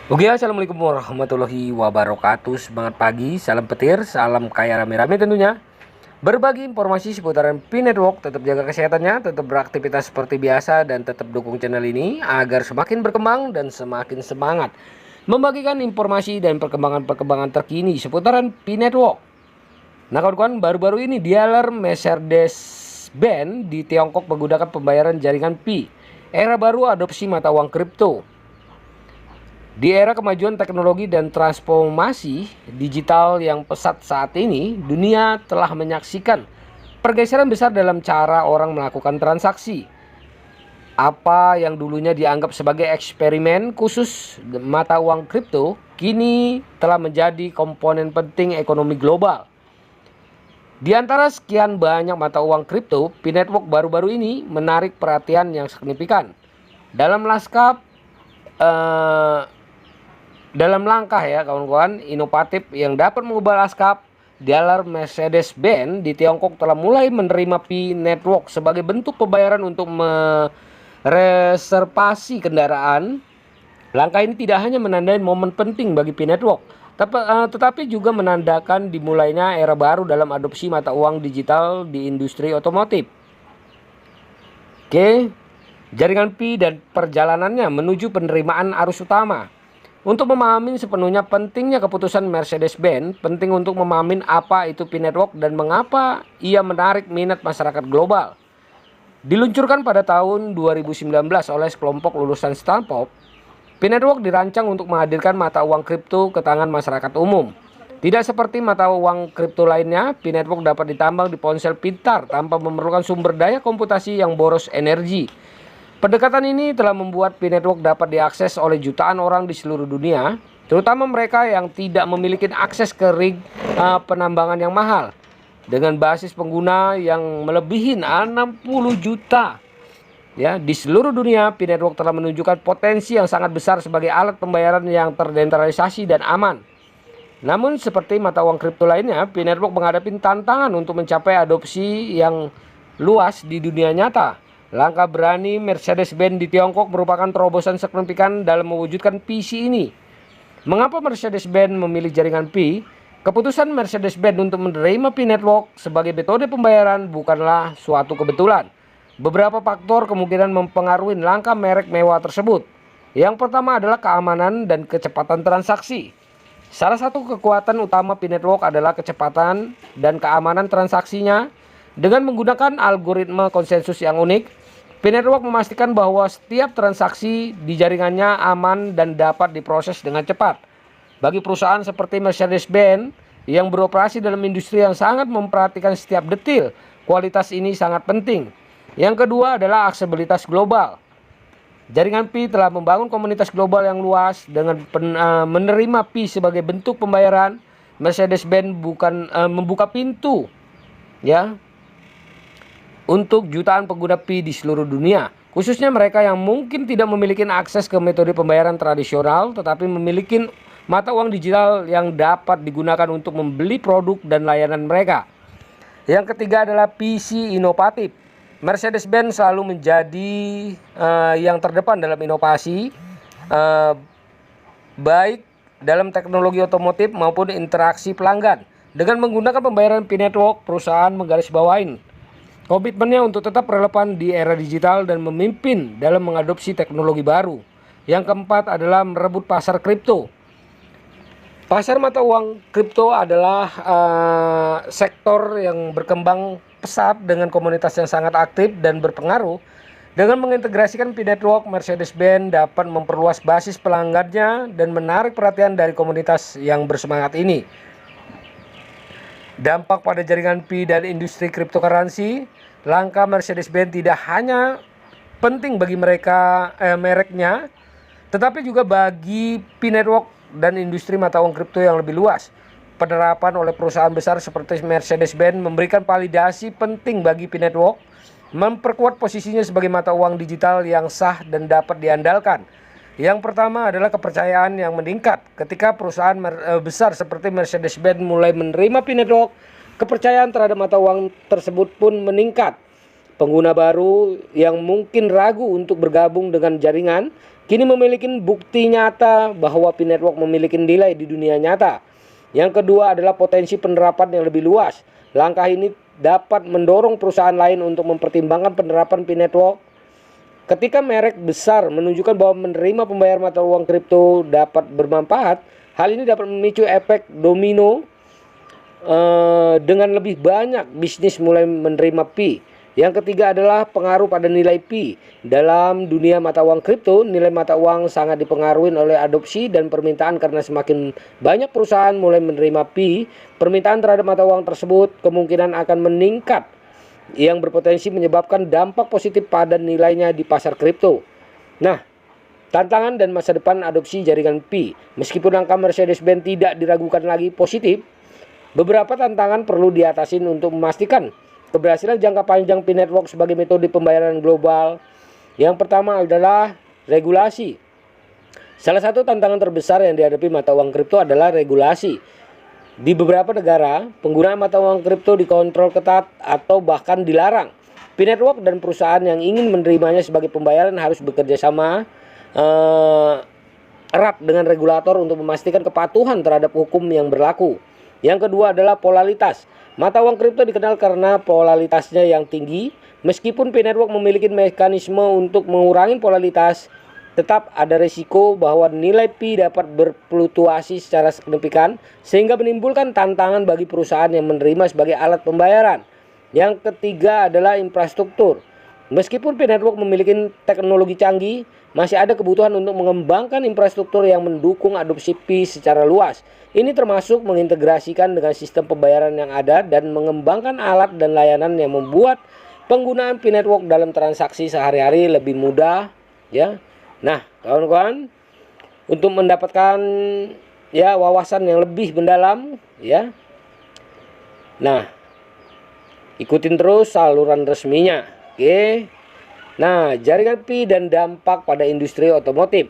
Oke, assalamualaikum warahmatullahi wabarakatuh. Semangat pagi, salam petir, salam kaya rame-rame tentunya. Berbagi informasi seputaran Pi Network, tetap jaga kesehatannya, tetap beraktivitas seperti biasa, dan tetap dukung channel ini agar semakin berkembang dan semakin semangat membagikan informasi dan perkembangan-perkembangan terkini seputaran Pi Network. Nah kawan-kawan, baru-baru ini dealer Mercedes-Benz di Tiongkok menggunakan pembayaran jaringan Pi. Era baru adopsi mata uang kripto. Di era kemajuan teknologi dan transformasi digital yang pesat saat ini, dunia telah menyaksikan pergeseran besar dalam cara orang melakukan transaksi. Apa yang dulunya dianggap sebagai eksperimen khusus mata uang kripto, kini telah menjadi komponen penting ekonomi global. Di antara sekian banyak mata uang kripto, Pi Network baru-baru ini menarik perhatian yang signifikan. Dalam langkah ya kawan-kawan inovatif yang dapat mengubah lanskap, dealer Mercedes-Benz di Tiongkok telah mulai menerima Pi Network sebagai bentuk pembayaran untuk mereservasi kendaraan. Langkah ini tidak hanya menandai momen penting bagi Pi Network, tetapi juga menandakan dimulainya era baru dalam adopsi mata uang digital di industri otomotif. Oke, jaringan Pi dan perjalanannya menuju penerimaan arus utama. Untuk memahami sepenuhnya pentingnya keputusan Mercedes-Benz, penting untuk memahami apa itu Pi Network dan mengapa ia menarik minat masyarakat global. Diluncurkan pada tahun 2019 oleh sekelompok lulusan Stanford, Pi Network dirancang untuk menghadirkan mata uang kripto ke tangan masyarakat umum. Tidak seperti mata uang kripto lainnya, Pi Network dapat ditambang di ponsel pintar tanpa memerlukan sumber daya komputasi yang boros energi. Pendekatan ini telah membuat Pi Network dapat diakses oleh jutaan orang di seluruh dunia, terutama mereka yang tidak memiliki akses ke rig penambangan yang mahal. Dengan basis pengguna yang melebihi 60 juta ya, di seluruh dunia, Pi Network telah menunjukkan potensi yang sangat besar sebagai alat pembayaran yang terdesentralisasi dan aman. Namun seperti mata uang kripto lainnya, Pi Network menghadapi tantangan untuk mencapai adopsi yang luas di dunia nyata. Langkah berani Mercedes-Benz di Tiongkok merupakan terobosan signifikan dalam mewujudkan visi ini. Mengapa Mercedes-Benz memilih jaringan Pi? Keputusan Mercedes-Benz untuk menerima Pi Network sebagai metode pembayaran bukanlah suatu kebetulan. Beberapa faktor kemungkinan mempengaruhi langkah merek mewah tersebut. Yang pertama adalah keamanan dan kecepatan transaksi. Salah satu kekuatan utama Pi Network adalah kecepatan dan keamanan transaksinya. Dengan menggunakan algoritma konsensus yang unik, Pi Network memastikan bahwa setiap transaksi di jaringannya aman dan dapat diproses dengan cepat. Bagi perusahaan seperti Mercedes-Benz yang beroperasi dalam industri yang sangat memperhatikan setiap detil, kualitas ini sangat penting. Yang kedua adalah aksesibilitas global. Jaringan Pi telah membangun komunitas global yang luas dengan menerima Pi sebagai bentuk pembayaran. Mercedes-Benz membuka pintu ya untuk jutaan pengguna Pi di seluruh dunia, khususnya mereka yang mungkin tidak memiliki akses ke metode pembayaran tradisional tetapi memiliki mata uang digital yang dapat digunakan untuk membeli produk dan layanan mereka. Yang ketiga adalah visi inovatif. Mercedes-Benz selalu menjadi yang terdepan dalam inovasi, baik dalam teknologi otomotif maupun interaksi pelanggan. Dengan menggunakan pembayaran Pi Network, perusahaan menggarisbawahi komitmennya untuk tetap relevan di era digital dan memimpin dalam mengadopsi teknologi baru. Yang keempat adalah merebut pasar kripto. Pasar mata uang kripto adalah sektor yang berkembang pesat dengan komunitas yang sangat aktif dan berpengaruh. Dengan mengintegrasikan Pi Network, Mercedes-Benz dapat memperluas basis pelanggannya dan menarik perhatian dari komunitas yang bersemangat ini. Dampak pada jaringan Pi dan industri cryptocurrency, langkah Mercedes-Benz tidak hanya penting bagi mereknya, tetapi juga bagi Pi Network dan industri mata uang kripto yang lebih luas. Penerapan oleh perusahaan besar seperti Mercedes-Benz memberikan validasi penting bagi Pi Network, memperkuat posisinya sebagai mata uang digital yang sah dan dapat diandalkan. Yang pertama adalah kepercayaan yang meningkat. Ketika perusahaan besar seperti Mercedes-Benz mulai menerima Pi Network, kepercayaan terhadap mata uang tersebut pun meningkat. Pengguna baru yang mungkin ragu untuk bergabung dengan jaringan kini memiliki bukti nyata bahwa Pi Network memiliki nilai di dunia nyata. Yang kedua adalah potensi penerapan yang lebih luas. Langkah ini dapat mendorong perusahaan lain untuk mempertimbangkan penerapan Pi Network. Ketika merek besar menunjukkan bahwa menerima pembayaran mata uang kripto dapat bermanfaat, hal ini dapat memicu efek domino dengan lebih banyak bisnis mulai menerima Pi. Yang ketiga adalah pengaruh pada nilai Pi. Dalam dunia mata uang kripto, nilai mata uang sangat dipengaruhi oleh adopsi dan permintaan karena semakin banyak perusahaan mulai menerima Pi, permintaan terhadap mata uang tersebut kemungkinan akan meningkat yang berpotensi menyebabkan dampak positif pada nilainya di pasar kripto. Nah, tantangan dan masa depan adopsi jaringan Pi. Meskipun angka Mercedes-Benz tidak diragukan lagi positif, beberapa tantangan perlu diatasi untuk memastikan keberhasilan jangka panjang Pi Network sebagai metode pembayaran global. Yang pertama adalah regulasi. Salah satu tantangan terbesar yang dihadapi mata uang kripto adalah regulasi. Di beberapa negara, penggunaan mata uang kripto dikontrol ketat atau bahkan dilarang. Pi Network dan perusahaan yang ingin menerimanya sebagai pembayaran harus bekerja sama erat dengan regulator untuk memastikan kepatuhan terhadap hukum yang berlaku. Yang kedua adalah polaritas. Mata uang kripto dikenal karena polaritasnya yang tinggi. Meskipun Pi Network memiliki mekanisme untuk mengurangi polaritas, tetap ada risiko bahwa nilai Pi dapat berfluktuasi secara signifikan sehingga menimbulkan tantangan bagi perusahaan yang menerima sebagai alat pembayaran. Yang ketiga adalah infrastruktur. Meskipun Pi Network memiliki teknologi canggih, masih ada kebutuhan untuk mengembangkan infrastruktur yang mendukung adopsi Pi secara luas. Ini termasuk mengintegrasikan dengan sistem pembayaran yang ada dan mengembangkan alat dan layanan yang membuat penggunaan Pi Network dalam transaksi sehari-hari lebih mudah, ya. Nah, kawan-kawan, untuk mendapatkan wawasan yang lebih mendalam, ya. Nah, ikutin terus saluran resminya. Oke. Nah, jaringan Pi dan dampak pada industri otomotif.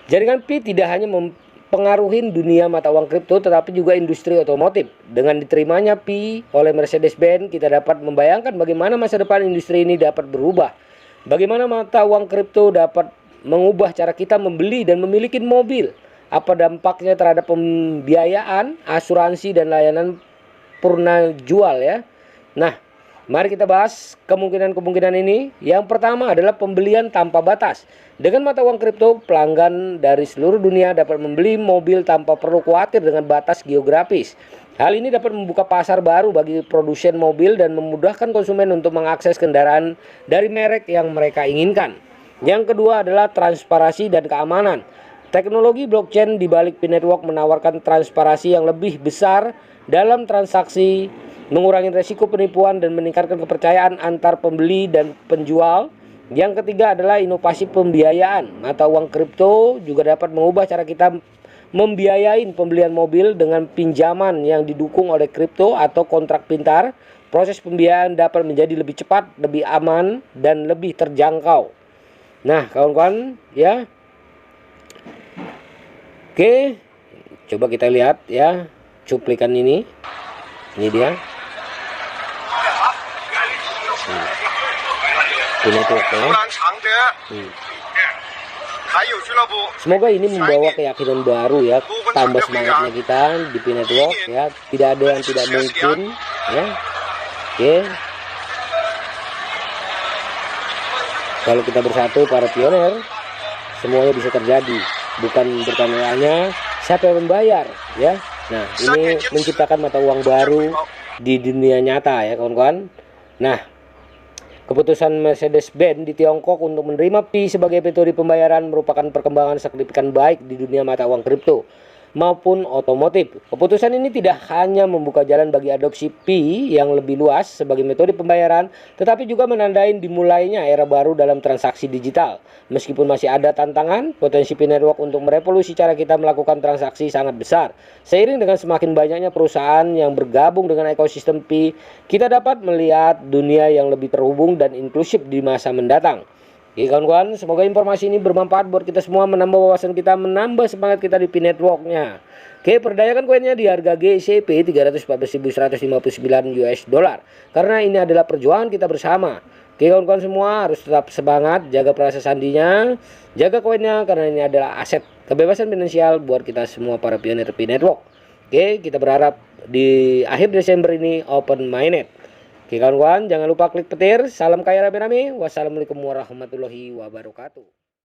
Jaringan Pi tidak hanya mempengaruhi dunia mata uang kripto tetapi juga industri otomotif. Dengan diterimanya Pi oleh Mercedes-Benz, kita dapat membayangkan bagaimana masa depan industri ini dapat berubah. Bagaimana mata uang kripto dapat mengubah cara kita membeli dan memiliki mobil. Apa dampaknya terhadap pembiayaan, asuransi dan layanan purna jual, ya. Nah, mari kita bahas kemungkinan-kemungkinan ini. Yang pertama adalah pembelian tanpa batas. Dengan mata uang kripto, pelanggan dari seluruh dunia dapat membeli mobil tanpa perlu khawatir dengan batas geografis. Hal ini dapat membuka pasar baru bagi produsen mobil dan memudahkan konsumen untuk mengakses kendaraan dari merek yang mereka inginkan. Yang kedua adalah transparansi dan keamanan. Teknologi blockchain di balik Pi Network menawarkan transparansi yang lebih besar dalam transaksi, mengurangi resiko penipuan dan meningkatkan kepercayaan antar pembeli dan penjual. Yang ketiga adalah inovasi pembiayaan. Mata uang kripto juga dapat mengubah cara kita membiayai pembelian mobil dengan pinjaman yang didukung oleh kripto atau kontrak pintar. Proses pembiayaan dapat menjadi lebih cepat, lebih aman, dan lebih terjangkau. Nah, kawan-kawan, ya. Oke, coba kita lihat ya cuplikan ini. Ini dia. Pi Network ya. Semoga ini membawa keyakinan baru ya, tambah semangatnya kita di Pi Network ya. Tidak ada yang tidak mungkin ya. Oke. Kalau kita bersatu para pioner, semuanya bisa terjadi. Bukan bertanya-tanya siapa yang membayar ya. Nah, ini menciptakan mata uang baru di dunia nyata ya, kawan-kawan. Nah, keputusan Mercedes-Benz di Tiongkok untuk menerima Pi sebagai metode pembayaran merupakan perkembangan signifikan baik di dunia mata uang kripto maupun otomotif. Keputusan ini tidak hanya membuka jalan bagi adopsi Pi yang lebih luas sebagai metode pembayaran, tetapi juga menandai dimulainya era baru dalam transaksi digital. Meskipun masih ada tantangan, potensi Pi Network untuk merevolusi cara kita melakukan transaksi sangat besar. Seiring dengan semakin banyaknya perusahaan yang bergabung dengan ekosistem Pi, kita dapat melihat dunia yang lebih terhubung dan inklusif di masa mendatang. Oke kawan-kawan, semoga informasi ini bermanfaat buat kita semua, menambah wawasan kita, menambah semangat kita di Pi Network-nya. Oke, perdayakan koinnya di harga GCP 314.159 US dollar. Karena ini adalah perjuangan kita bersama. Oke kawan-kawan semua, harus tetap semangat, jaga proses sandinya, jaga koinnya, karena ini adalah aset kebebasan finansial buat kita semua para pionir Pi Network. Oke, kita berharap di akhir Desember ini open mainnet. Oke kawan-kawan, jangan lupa klik petir. Salam kaya rame-rame. Wassalamualaikum warahmatullahi wabarakatuh.